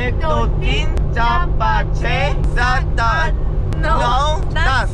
Ektotin Capace Satan No Das.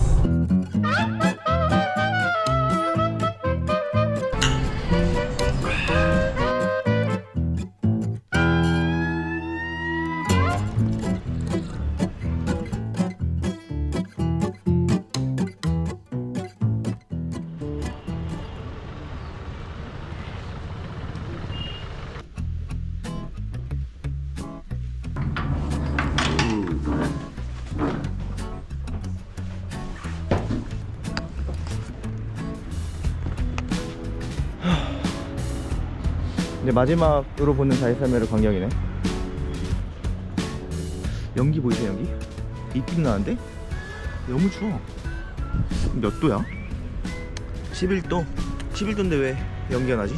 이제 마지막으로 보는 자이살메르 광경이네. 연기 보이세요? 연기? 이쁨 나는데? 너무 추워. 몇 도야? 11도? 11도인데 왜 연기가 나지?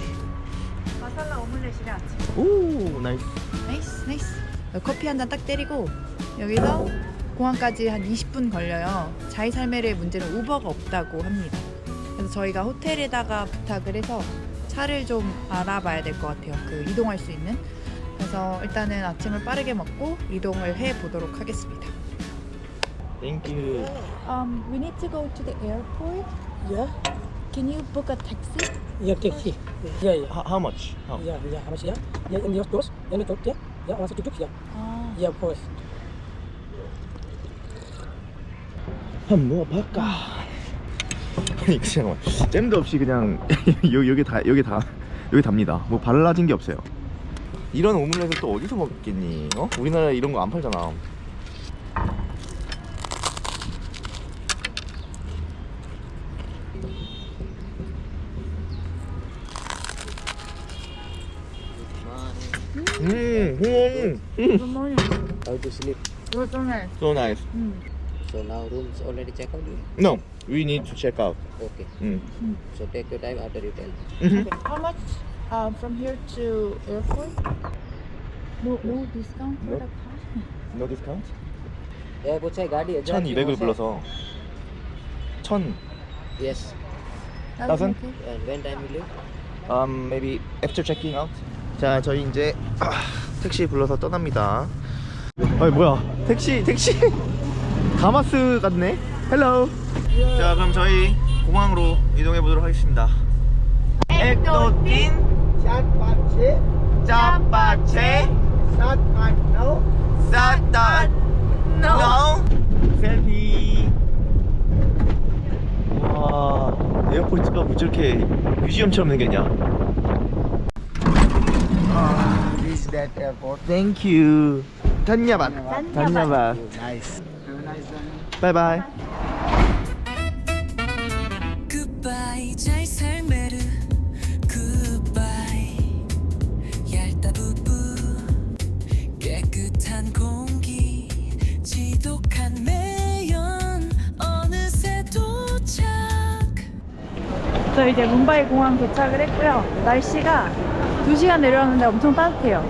마살라 오믈렛이래 아침. 오 나이스. 나이스 나이스. 커피 한 잔 딱 때리고 여기서 공항까지 한 20분 걸려요. 자이살메르의 문제는 우버가 없다고 합니다. 그래서 저희가 호텔에다가 부탁을 해서 차를 좀 알아봐야 될 것 같아요. 그 이동할 수 있는. 그래서 일단은 아침을 빠르게 먹고 이동을 해 보도록 하겠습니다. Thank you. We need to go to the airport. Yeah, Can you book a taxi? yeah, taxi. Yeah, yeah, How much? How? yeah, yeah. How much? Yeah, yeah. In your stores, in the top, yeah, yeah. Also tuk tuk, yeah, 아, yeah, of course. 한번 먹어볼까? 아니 잠깐만. 잼도 없이 그냥 여기 답니다. 뭐 발라진 게 없어요. 이런 오믈렛을 또 어디서 먹겠니? 어? 우리나라에 이런 거 안 팔잖아. Good morning. How to sleep? Good morning. So nice. So now rooms already check out. No, we need to check out. Okay. 음. So take your time after you tell. Mhm. Okay. How much from here to airport? No discount for the car. No discount? Airport से गाड़ी 1,200을 불러서 1,000. Yes. Thousand? And when time you leave? Maybe after checking out. 자, 저희 이제 택시 불러서 떠납니다. 아니 뭐야? 택시 가마스 같네. 헬로. 자, 그럼 저희 공항으로 이동해 보도록 하겠습니다. Ektotin Capace Satan No 셀피. 와, 에어포트가 뭐 저렇게 뮤지엄처럼 생겼냐? This is that airport. Thank you. 단냐밭. 단냐밭. Nice. Have a nice journey. 바이바이. Goodbye 자이살메르 Goodbye 얄따부부 깨끗한 공기 지독한 매연 어느새 도착. 저 이제 뭄바이 공항 도착을 했고요. 날씨가 2시간 내려왔는데 엄청 따뜻해요.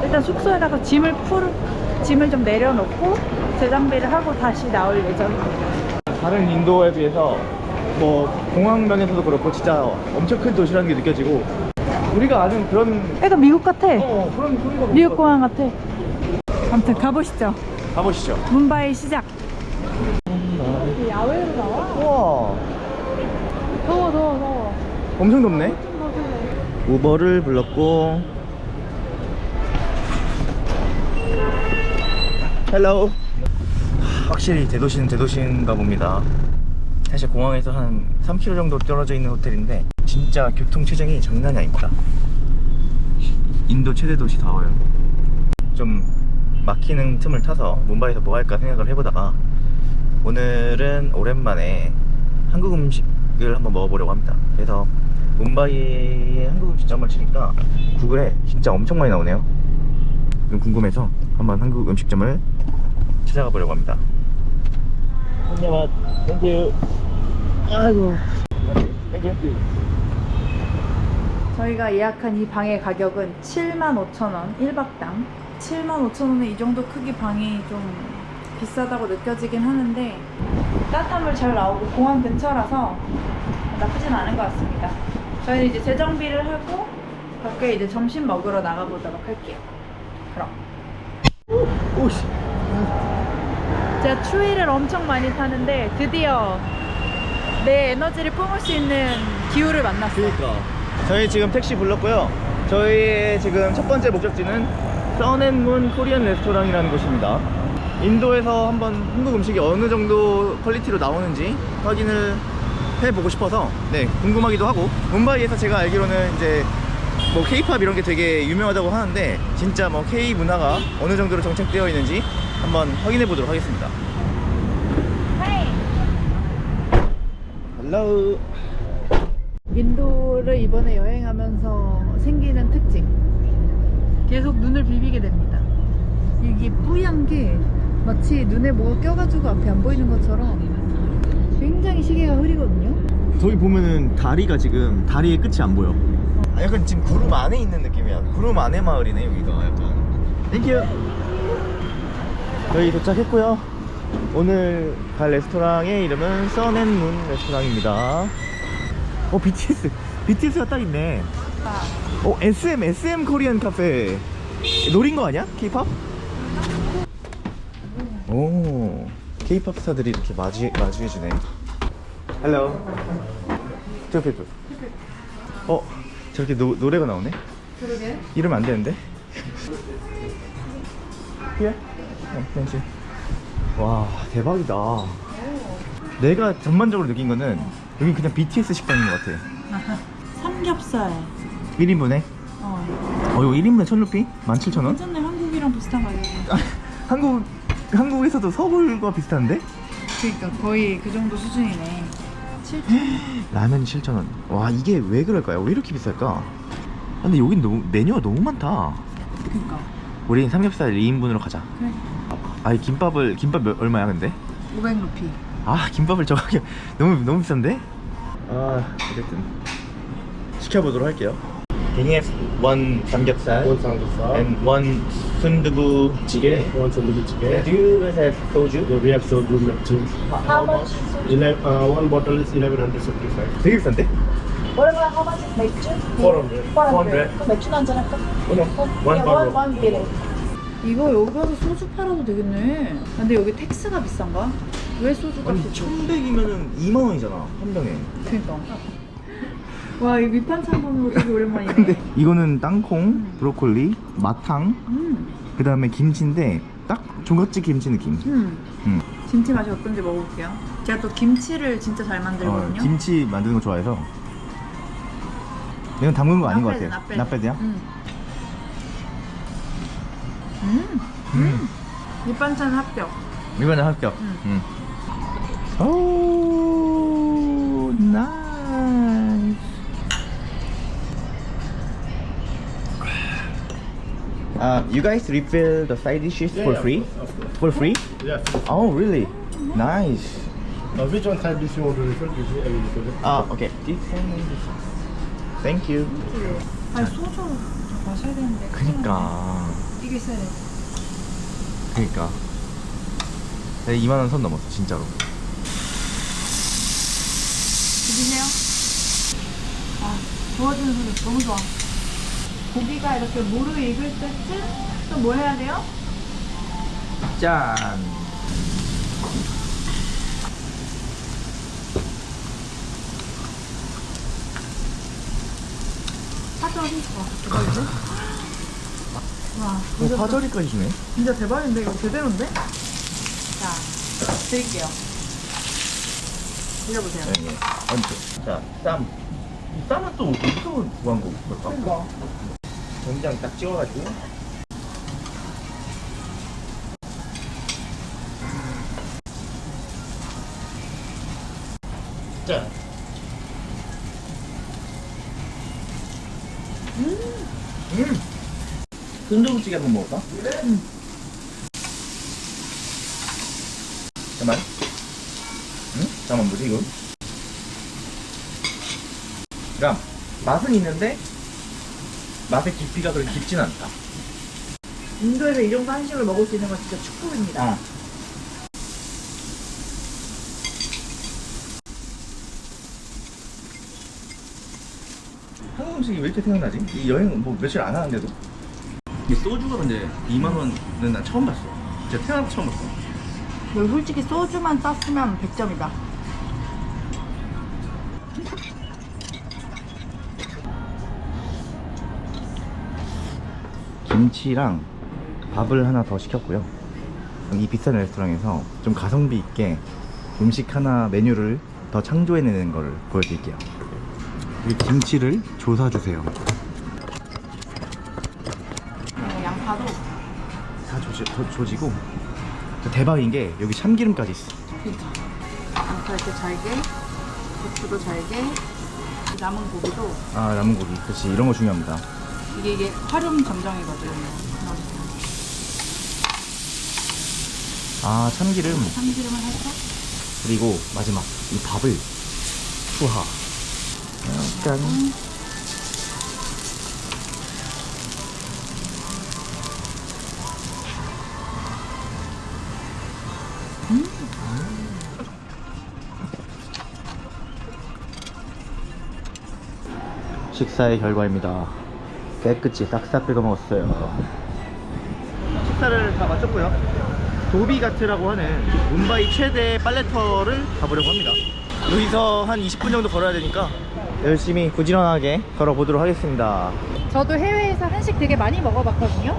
일단 숙소에 가서 짐을 좀 내려놓고 재정비를 하고 다시 나올 예정입니다. 다른 인도에 비해서 뭐 공항면에서도 그렇고 진짜 엄청 큰 도시라는 게 느껴지고 우리가 아는 그런 약간 미국 같아. 그런 거 미국 공항 같아. 아무튼 가보시죠. 가보시죠. 뭄바이 시작. 야외로 나와? 우와, 더워. 엄청 덥네. 우버를 불렀고. 헬로. 확실히 대도시는 대도시인가 봅니다. 사실 공항에서 한 3km 정도 떨어져 있는 호텔인데 진짜 교통 체증이 장난이 아닙니다. 인도 최대 도시다워요. 좀 막히는 틈을 타서 뭄바이에서 뭐 할까 생각을 해보다가 오늘은 오랜만에 한국 음식을 한번 먹어보려고 합니다. 그래서 뭄바이의 한국 음식점을 치니까 구글에 진짜 엄청 많이 나오네요. 좀 궁금해서 한번 한국 음식점을 찾아가 보려고 합니다. 안녕, 땡큐. 아이고, 땡큐. 저희가 예약한 이 방의 가격은 75,000원 1박당. 75,000원에 이 정도 크기 방이 좀 비싸다고 느껴지긴 하는데 따뜻한 물 잘 나오고 공항 근처라서 나쁘진 않은 것 같습니다. 저희는 이제 재정비를 하고 밖에 이제 점심 먹으러 나가보도록 할게요. 그럼 오씨. 제가 추위를 엄청 많이 타는데 드디어 내 에너지를 뿜을 수 있는 기후를 만났어요. 그러니까 저희 지금 택시 불렀고요. 저희의 지금 첫 번째 목적지는 선앤문 코리안 레스토랑이라는 곳입니다. 인도에서 한번 한국 음식이 어느 정도 퀄리티로 나오는지 확인을 해보고 싶어서 네 궁금하기도 하고, 뭄바이에서 제가 알기로는 이제 뭐 K-팝 이런 게 되게 유명하다고 하는데 진짜 뭐 K 문화가 어느 정도로 정착되어 있는지 한번 확인해 보도록 하겠습니다. 헬로. 인도를 이번에 여행하면서 생기는 특징, 계속 눈을 비비게 됩니다. 이게 뿌연 게 마치 눈에 뭐가 껴가지고 앞이 안 보이는 것처럼 굉장히 시계가 흐리거든요. 저기 보면은 다리가 지금 다리의 끝이 안 보여. 약간 지금 구름 안에 있는 느낌이야. 구름 안에 마을이네 여기가 약간. 땡큐. 저희 도착했고요. 오늘 갈 레스토랑의 이름은 선앤문 레스토랑입니다. BTS가 딱 있네. SM 코리안 카페. 노린 거 아니야? K-팝? 오, K-팝 스타들이 이렇게 마주해주네. Hello. Two people. 저렇게 노래가 나오네? 그러게. 이러면 안 되는데? Here? thank you. 와, 대박이다. 내가 전반적으로 느낀 거는 여기 그냥 BTS 식당인 것 같아. 삼겹살. 1인분에? 이거 1인분에 1,000루피? 17,000원? 괜찮네. 한국이랑 비슷한 가격이. 한국에서도 서울과 비슷한데? 그러니까 거의 그 정도 수준이네. 7,000원. 라면이 7,000원. 와, 이게 왜 그럴까요? 왜 이렇게 비쌀까? 근데 여긴 메뉴가 너무 많다. 그러니까. 우리 삼겹살 2인분으로 가자. 그래. 아니 김밥 얼마야 근데? 500루피. 아, 김밥을 저 가격 너무 비싼데? 어쨌든 시켜보도록 할게요. Can you have one samgyeopsal One samgyeopsal. and one sundubu jjigae? One tandoori chicken. Do you guys have soju? Yeah, we have soju milk tea. How much? One bottle is 1175. 되게 비싼데? What about how much is 맥주? 400. 400. 그럼 맥주는 한잔 할까? One bottle. one beer. 이거 여기 와서 소주 팔아도 되겠네. 근데 여기 텍스가 비싼가? 왜 소주 값이 1,100이면은 2만 원이잖아 한 병에. 그니까. 와, 이 밑반찬 보는 거 되게 오랜만이네. 근데 이거는 땅콩, 브로콜리, 마탕, 그 다음에 김치인데 딱 종갓집 김치 느낌. 김치 맛이 어떤지 먹어볼게요. 제가 또 김치를 진짜 잘 만들거든요. 김치 만드는 거 좋아해서. 이건 담근 거 아닌 것 같아. 나빼드. 나빼드야? 밑반찬 합격. 이거는 합격. 오, 나이스. You guys refill the side dishes for free? Of course. For free? Yeah. Oh, really? Nice. Which one side dish you want to refill? Give me, I will refill it. Okay. Thank you. 아니, 소주 마셔야 되는데. 그니까. 이게 세. 그니까. 2만 원 선 넘었어, 진짜로. 드세요. 도와주는 소리 너무 좋아. 고기가 이렇게 무르익을 때쯤 또 뭐 해야 돼요? 짠. 파절이? 와, 대박인데? 와, 파절이까지 주네. 진짜 대박인데? 이거 제대로인데? 자, 드릴게요. 드셔보세요. 네. 자, 쌈. 이 쌈은 또 어디서 구한 걸까? 이거. 된장 딱 찍어가지고. 자. 순두부찌개 한번 먹을까? 잠깐만. 잠깐만, 뭐지 이거? 그러니까 맛은 있는데 맛의 깊이가 그렇게 깊진 않다. 인도에서 이 정도 한식을 먹을 수 있는 건 진짜 축복입니다. 한국 음식이 왜 이렇게 생각나지? 이 여행 뭐 며칠 안 하는데도. 이 소주가 근데 2만 원은 난 처음 봤어. 진짜 태어나서 처음 봤어. 여기 솔직히 소주만 쌌으면 100점이다. 김치랑 밥을 하나 더 시켰고요. 이 비싼 레스토랑에서 좀 가성비 있게 음식 하나 메뉴를 더 창조해내는 걸 보여드릴게요. 이 김치를 조사주세요. 양파도 다 조지고 대박인 게 여기 참기름까지 있어. 양파 이렇게 잘게, 고추도 잘게, 남은 고기도 아, 남은 고기. 그렇지, 이런 거 중요합니다. 이게 활용 점정이거든. 아, 참기름. 참기름을 해서 그리고 마지막 이 밥을 투하. 약간 식사의 결과입니다. 깨끗이 싹싹 긁어 먹었어요. 식사를 다 마쳤고요. 도비가트라고 하는 뭄바이 최대 빨래터를 가보려고 합니다. 여기서 한 20분 정도 걸어야 되니까 열심히 부지런하게 걸어보도록 하겠습니다. 저도 해외에서 한식 되게 많이 먹어봤거든요.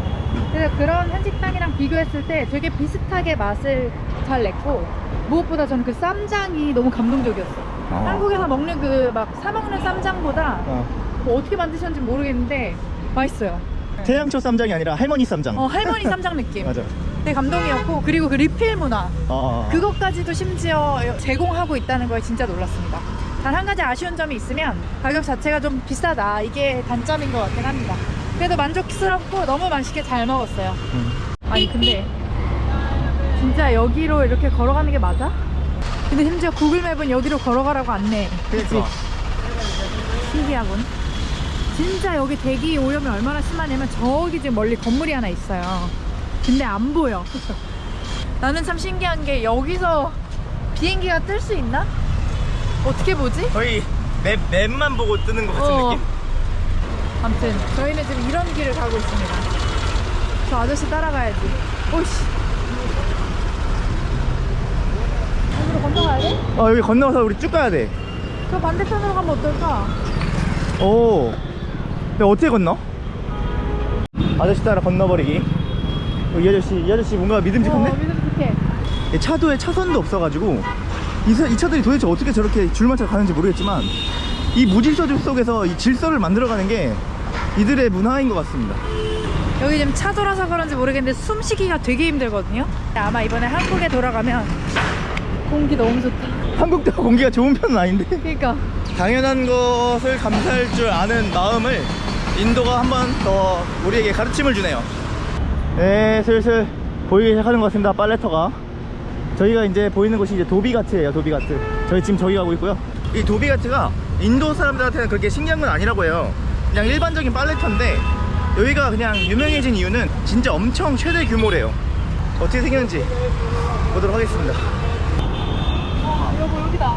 그래서 그런 한식당이랑 비교했을 때 되게 비슷하게 맛을 잘 냈고, 무엇보다 저는 그 쌈장이 너무 감동적이었어요. 한국에서 먹는 그 막 사먹는 쌈장보다 뭐 어떻게 만드셨는지 모르겠는데 맛있어요. 태양초 쌈장이 아니라 할머니 쌈장. 할머니 쌈장 느낌. 맞아. 되게 감동이었고, 그리고 그 리필 문화, 어. 그것까지도 심지어 제공하고 있다는 거에 진짜 놀랐습니다. 단 한 가지 아쉬운 점이 있으면 가격 자체가 좀 비싸다, 이게 단점인 것 같긴 합니다. 그래도 만족스럽고 너무 맛있게 잘 먹었어요. 아니 근데 진짜 여기로 이렇게 걸어가는 게 맞아? 근데 심지어 구글맵은 여기로 걸어가라고 안내. 그치? 신기하군. 진짜 여기 대기 오염이 얼마나 심하냐면 저기 지금 멀리 건물이 하나 있어요. 근데 안 보여. 나는 참 신기한 게 여기서 비행기가 뜰 수 있나? 어떻게 보지? 거의 맵만 보고 뜨는 것 같은 느낌? 아무튼 저희는 지금 이런 길을 가고 있습니다. 저 아저씨 따라가야지. 오씨. 여기로 건너가야 돼? 여기 건너서 우리 쭉 가야 돼. 저 반대편으로 가면 어떨까? 오. 근데 어떻게 건너? 아저씨 따라 건너버리기. 이 아저씨 뭔가 믿음직한데? 믿음직해. 차도에 차선도 없어가지고 이 차들이 도대체 어떻게 저렇게 줄맞춰 가는지 모르겠지만 이 무질서 속에서 이 질서를 만들어가는 게 이들의 문화인 것 같습니다. 여기 지금 차 돌아서 그런지 모르겠는데 숨쉬기가 되게 힘들거든요. 아마 이번에 한국에 돌아가면 공기 너무 좋다. 한국도 공기가 좋은 편은 아닌데 그러니까 당연한 것을 감사할 줄 아는 마음을 인도가 한 번 더 우리에게 가르침을 주네요. 네, 슬슬 보이기 시작하는 것 같습니다. 빨래터가. 저희가 이제 보이는 곳이 이제 도비가트예요. 도비가트. 저희 지금 저기 가고 있고요. 이 도비가트가 인도 사람들한테는 그렇게 신기한 건 아니라고 해요. 그냥 일반적인 빨래터인데 여기가 그냥 유명해진 이유는 진짜 엄청 최대 규모래요. 어떻게 생겼는지 보도록 하겠습니다. 여기다.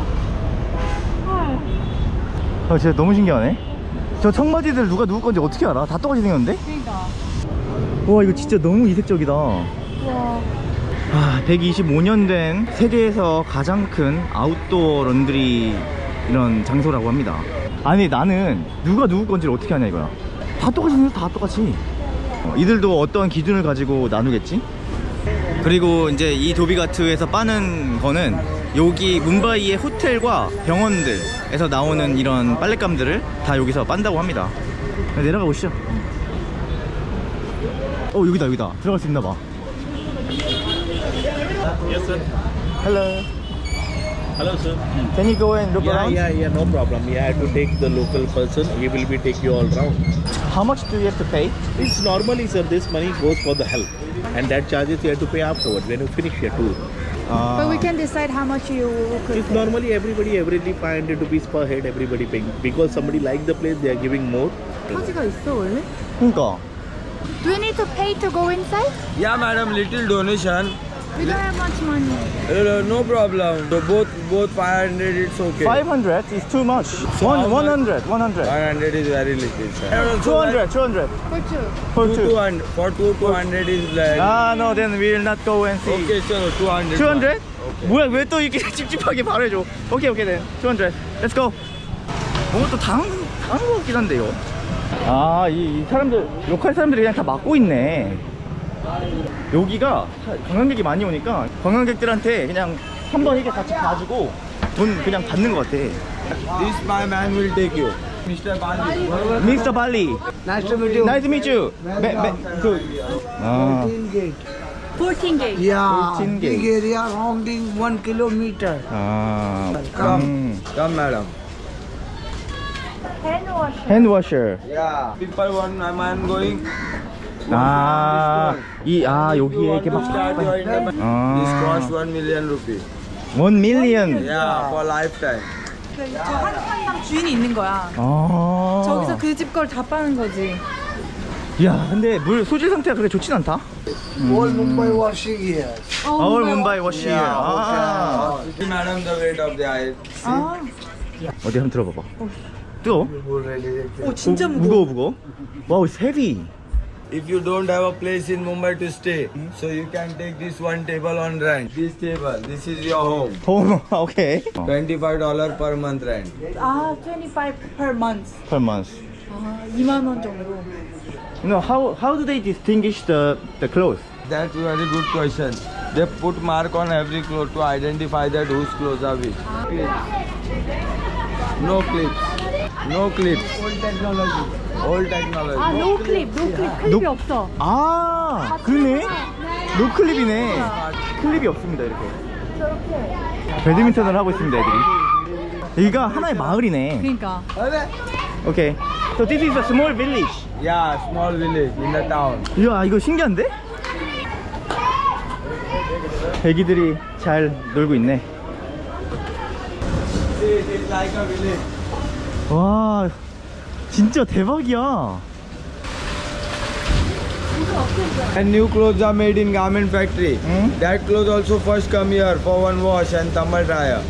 진짜 너무 신기하네. 저 청바지들 누가 누구 건지 어떻게 알아? 다 똑같이 생겼는데? 그러니까. 와, 이거 진짜 너무 이색적이다. 와. 125년 된 세계에서 가장 큰 아웃도어 런드리 이런 장소라고 합니다. 아니 나는 누가 누구 건지를 어떻게 아냐 이거야. 다 똑같이 생겼어. 다 똑같이. 이들도 어떤 기준을 가지고 나누겠지? 그리고 이제 이 도비가트에서 빠는 거는 여기 뭄바이의 호텔과 병원들에서 나오는 이런 빨랫감들을 다 여기서 빤다고 합니다. 내려가 보시죠. 여기다 들어갈 수 있나봐. Yes, sir. Hello. Hello, sir. Can you go and look around? Yeah, no problem. You have to take the local person. He will be take you all round. How much do you have to pay? It's normally, sir, this money goes for the help. And that charges you have to pay afterward when you finish your tour. But we can decide how much you could It's pay. normally everybody, averagely 500 rupees per head, everybody paying. Because somebody like the place, they are giving more. 차지가 있어 원래? 그러니까 Do we need to pay to go inside? Yeah, madam, little donation. We don't have much money. No problem. So both 500 it's okay. 500 is too much. 100. 500 is very little. Sir. 200. For two. For two. 200 for 200 is like. Ah, no, then we'll not go and see. Okay, sir. 200. 200? 뭐야, 왜 또 이렇게 찝찝하게 바로 해줘. 오케이, then. 200. Let's go. 뭔가 또 당한 것 같긴 한데, 이거. 아, 이 사람들, 로컬 사람들이 그냥 다 막고 있네. 여기가 관광객이 많이 오니까 관광객들한테 그냥 한번 이렇게 같이 봐주고 돈 그냥 받는 것 같아. This my man will take you. Mr. Bali. Mr. Bali. Nice to meet you. Nice to meet you. 아, 14 gate. 14 gate. Yeah, 14 big gate. area rounding 1 kilometer. 아, Come, madam. Hand washer. Yeah. People want my man going. 아, 여기에 이렇게 막. Start your This 아, cost 1 million rupee. 1 million. Yeah, for lifetime. 저 한강 주인이 있는 거야. 아, 저기서 그 집 걸 다 빠는 거지. 야, 근데 물 소질 상태가 그렇게 좋진 않다. Whole Mumbai washing here. All Mumbai washing. 아, Madam, the weight of the ice. 아, 어디 한번 들어봐봐. 뜨거워? 오 진짜 무거워. 무거워. 와우, it's heavy. If you don't have a place in Mumbai to stay, so you can take this one table on rent. This table, this is your home. 오케이. $25 per month rent. 아, 25 per month. Per month. 아, 2만 원 정도. No, how do they distinguish the clothes? That's a very good question. They put mark on every cloth to identify that whose clothes are which. No clips. No clips. Old technology. Old technology. 아, 노 클립, 클립이 없어. 아, 그러네. 노클립이네. 클립이 없습니다, 이렇게. 배드민턴을 하고 있습니다, 애들이. 여기가 하나의 마을이네. 그러니까. 오케이. So this is a small village. Yeah, small village in the town. 이야, 이거 신기한데? 애기들이 잘 놀고 있네. It's like a village. 와, 진짜 대박이야. And new clothes are made in garment factory. That clothes also first come here for one wash and thermal dryer.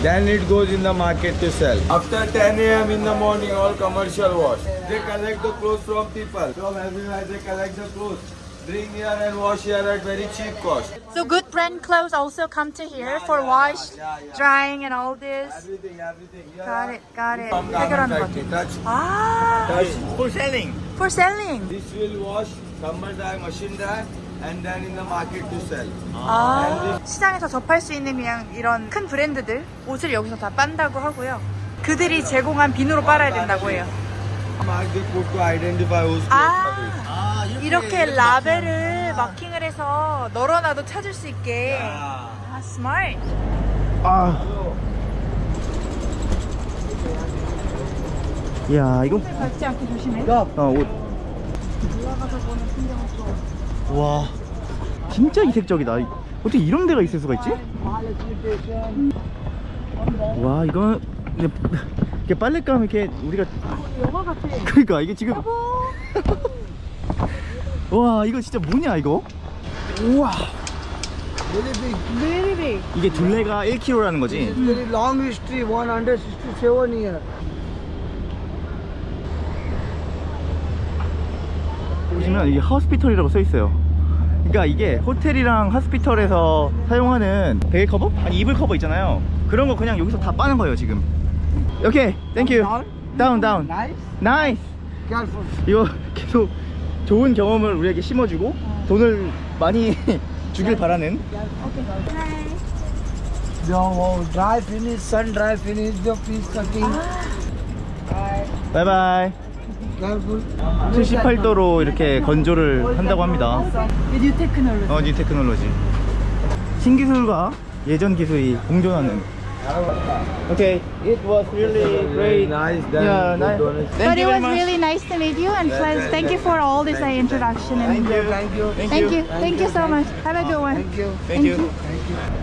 Then it goes in the market to sell. After 10 a.m. in the morning, all commercial wash. They collect the clothes from people. From everywhere they collect the clothes. Bring here and wash here at very cheap cost. So good brand clothes also come to here for wash, drying and all this. Everything. Got it. From garment 해결하는 factory. 거지. Touch. 아, For selling. for selling. This will wash, thermal dry, machine dry, and then in the market to sell. 아, 시장에서 접할 수 있는 그냥 이런 큰 브랜드들 옷을 여기서 다 빤다고 하고요. 그들이 제공한 비누로 빨아야 된다고 해요. Mark they put to identify whose clothes are which. 아, 이렇게 라벨을 마킹을 해서 널어놔도 찾을 수 있게. 아, 스마트. 아. 야, 이거 밟지 않게 조심해. 옷. 와, 진짜 이색적이다. 어떻게 이런 데가 있을 수가 있지? 와, 이건 이렇게 빨랫감 이렇게 우리가 영화 같아. 그러니까 이게 지금 와, 이거 진짜 뭐냐 이거? 우와, Very big. 이게 둘레가 1kg라는 거지? Very long history, 167 years. 보시면 이게 하우스피털이라고 써 있어요. 그러니까 이게 호텔이랑 하우스피털에서 사용하는 베개 커버? 아니 이불 커버 있잖아요. 그런 거 그냥 여기서 다 빠는 거예요 지금. 오케이, 땡큐. 다운. Nice. 나이스. Careful. 이거 계속 좋은 경험을 우리에게 심어주고 돈을 많이 주길 바라는. The dry finish, sun dry finish, the piece cutting. 바이바이. Careful. 78도로 이렇게 건조를 한다고 합니다. 뉴 테크놀로지. 뉴 테크놀로지. 신기술과 예전 기술이 공존하는. Okay, it was really great. Nice. Yeah, nice. But Thank you it very was much. really nice to meet you and thank you for all this introduction and thank you so much. Have a good one. Thank you.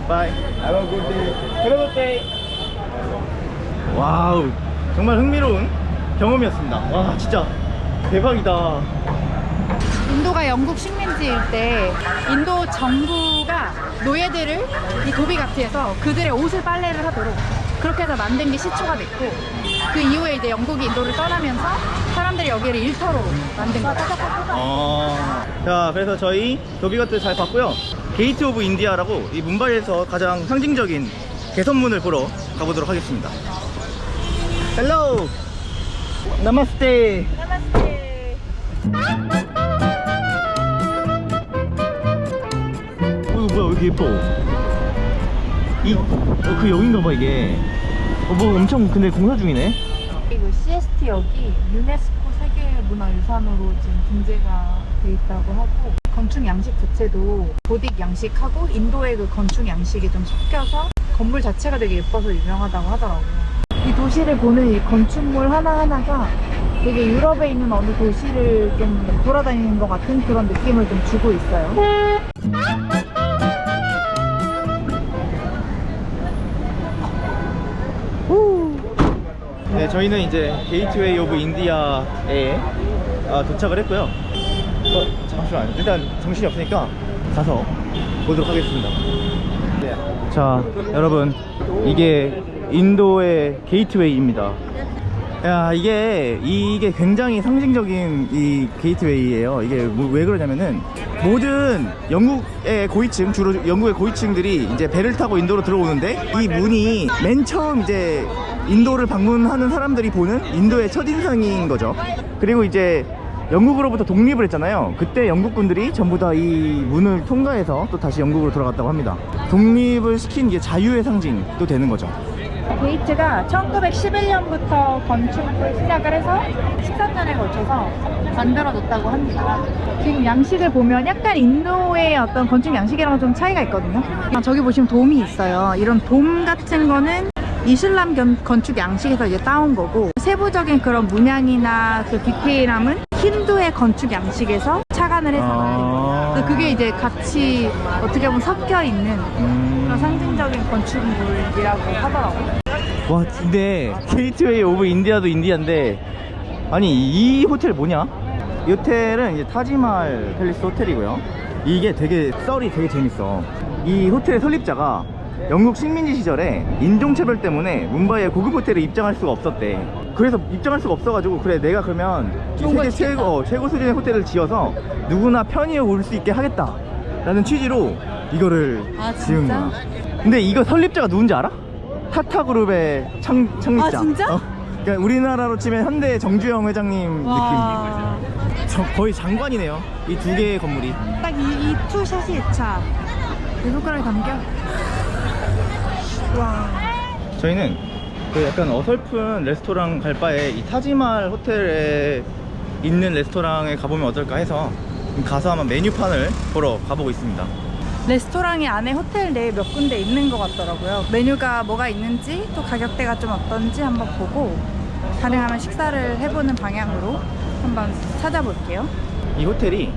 Bye. Have a good day. Have a good day. 와우, 정말 흥미로운 경험이었습니다. 와, 진짜 대박이다. 인도가 영국 식민지일 때 인도 정부가 노예들을 이 도비가트에서 그들의 옷을 빨래를 하도록 그렇게 해서 만든 게 시초가 됐고, 그 이후에 이제 영국이 인도를 떠나면서 사람들이 여기를 일터로 만든 거죠. 자, 그래서 저희 도비가트 잘 봤고요. 게이트 오브 인디아라고 이 뭄바이에서 가장 상징적인 개선문을 보러 가보도록 하겠습니다. 헬로! 나마스테! 뭐야, 왜 이렇게 예뻐? 그 여긴가 봐, 이게. 뭐 엄청 근데 공사 중이네. 그리고 CST 역이 유네스코 세계문화유산으로 지금 등재가 돼 있다고 하고, 건축 양식 자체도 고딕 양식하고 인도의 그 건축 양식이 좀 섞여서 건물 자체가 되게 예뻐서 유명하다고 하더라고요. 이 도시를 보는 이 건축물 하나하나가 되게 유럽에 있는 어느 도시를 좀 돌아다니는 것 같은 그런 느낌을 좀 주고 있어요. 네, 저희는 이제 게이트웨이 오브 인디아에 도착을 했고요. 잠시만, 일단 정신이 없으니까 가서 보도록 하겠습니다. 자, 여러분, 이게 인도의 게이트웨이입니다. 야, 이게 굉장히 상징적인 이 게이트웨이예요. 이게 왜 그러냐면은 모든 영국의 고위층, 주로 영국의 고위층들이 이제 배를 타고 인도로 들어오는데, 이 문이 맨 처음 이제 인도를 방문하는 사람들이 보는 인도의 첫인상인 거죠. 그리고 이제 영국으로부터 독립을 했잖아요. 그때 영국군들이 전부 다 이 문을 통과해서 또 다시 영국으로 돌아갔다고 합니다. 독립을 시킨 게 자유의 상징도 되는 거죠. 게이트가 1911년부터 건축을 시작을 해서 13년에 걸쳐서 만들어졌다고 합니다. 지금 양식을 보면 약간 인도의 어떤 건축 양식이랑 좀 차이가 있거든요. 저기 보시면 돔이 있어요. 이런 돔 같은 거는 이슬람 건축 양식에서 이제 따온 거고, 세부적인 그런 문양이나 그 디테일함은 힌두의 건축 양식에서 착안을 해서 만든 거예요. 그래서 그게 이제 같이 어떻게 보면 섞여 있는 그런 상징적인 건축물이라고 하더라고요. 와, 근데 게이트웨이 오브 인디아도 인디아인데, 아니 이 호텔 뭐냐? 이 호텔은 이제 타지마할 팰리스 호텔이고요. 이게 되게 썰이 되게 재밌어. 이 호텔의 설립자가 영국 식민지 시절에 인종차별 때문에 뭄바이에 고급 호텔에 입장할 수가 없었대. 그래서 입장할 수가 없어가지고, 그래 내가 그러면 이 세계 최고 수준의 호텔을 지어서 누구나 편히 올 수 있게 하겠다 라는 취지로 이거를 지은 거야. 근데 이거 설립자가 누군지 알아? 타타그룹의 창립자. 아, 진짜? 그러니까 우리나라로 치면 현대 정주영 회장님 느낌. 거의 장관이네요, 이 두 개의 건물이. 딱 이 투샷이 예차. 내 손가락에 담겨. 와. 저희는 그 약간 어설픈 레스토랑 갈 바에 이 타지마할 호텔에 있는 레스토랑에 가보면 어떨까 해서 가서 한번 메뉴판을 보러 가보고 있습니다. 레스토랑이 안에 호텔 내에 몇 군데 있는 것 같더라고요. 메뉴가 뭐가 있는지, 또 가격대가 좀 어떤지 한번 보고 가능하면 식사를 해보는 방향으로 한번 찾아볼게요. 이 호텔이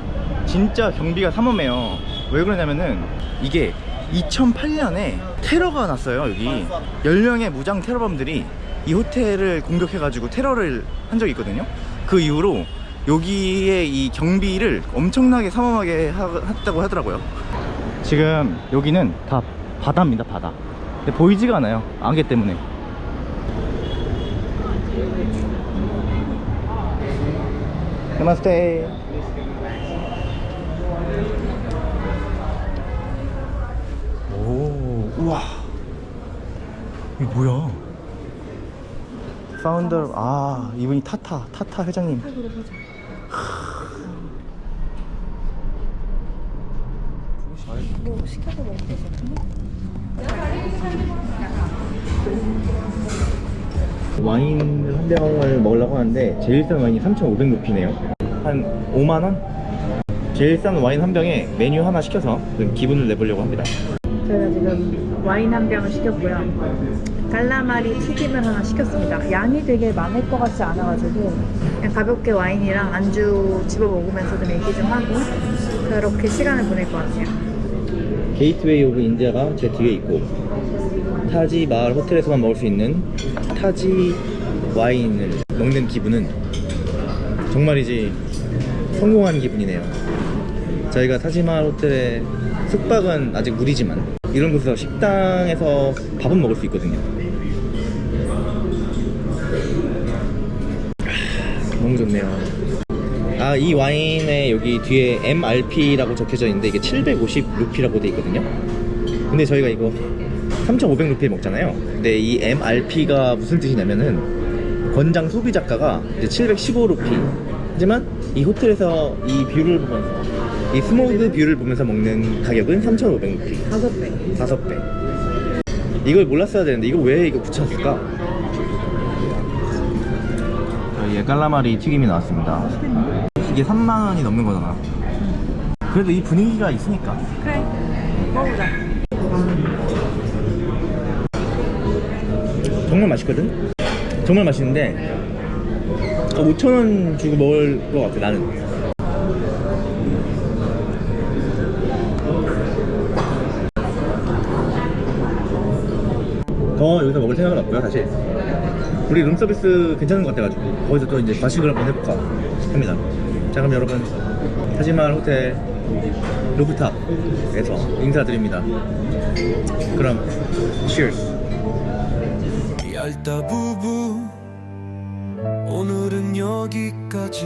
진짜 경비가 삼엄해요. 왜 그러냐면은 이게 2008년에 테러가 났어요. 여기 10명의 무장 테러범들이 이 호텔을 공격해가지고 테러를 한 적이 있거든요. 그 이후로 여기에 이 경비를 엄청나게 삼엄하게 했다고 하더라고요. 지금 여기는 다 바다입니다, 바다. 근데 보이지가 않아요, 안개 때문에. 나마스테. 오, 우와, 이게 뭐야? 파운더, 이분이 타타 회장님. 뭐 시켜서 먹을 것 같은데? 와인 한 병을 먹으려고 하는데 제일 싼 와인이 3,500루피네요. 한 5만원? 제일 싼 와인 한 병에 메뉴 하나 시켜서 기분을 내보려고 합니다. 저희가 지금 와인 한 병을 시켰고요. 갈라마리 튀김을 하나 시켰습니다. 양이 되게 많을 것 같지 않아가지고 그냥 가볍게 와인이랑 안주 집어 먹으면서 좀 얘기 좀 하고 그렇게 시간을 보낼 것 같아요. 게이트웨이 오브 인디아가 제 뒤에 있고, 타지 마을 호텔에서만 먹을 수 있는 타지 와인을 먹는 기분은 정말이지 성공한 기분이네요. 저희가 타지마할 호텔의 숙박은 아직 무리지만 이런 곳에서 식당에서 밥은 먹을 수 있거든요. 너무 좋네요. 아, 이 와인에 여기 뒤에 MRP라고 적혀져 있는데 이게 750 루피라고 돼 있거든요. 근데 저희가 이거 3,500 루피에 먹잖아요. 근데 이 MRP가 무슨 뜻이냐면은 권장 소비 자가가 이제 715 루피. 하지만 이 호텔에서 이 뷰를 보면서 이 스모드 뷰를 보면서 먹는 가격은 3,500 루피. 5배. 5배. 이걸 몰랐어야 되는데 이거 왜 이거 붙였을까? 저희의 깔라마리 튀김이 나왔습니다. 이게 3만 원이 넘는 거잖아. 그래도 이 분위기가 있으니까. 그래. 먹어보자. 정말 맛있거든? 정말 맛있는데 5,000원 주고 먹을 것 같아 나는. 더 여기서 먹을 생각은 없고요 사실. 우리 룸서비스 괜찮은 것 같아가지고 거기서 또 이제 과식을 한번 해볼까 합니다. 자, 그럼 여러분 타지마할 호텔 루프탑에서 인사드립니다. 그럼 cheers. 얄다 부부 오늘은 여기까지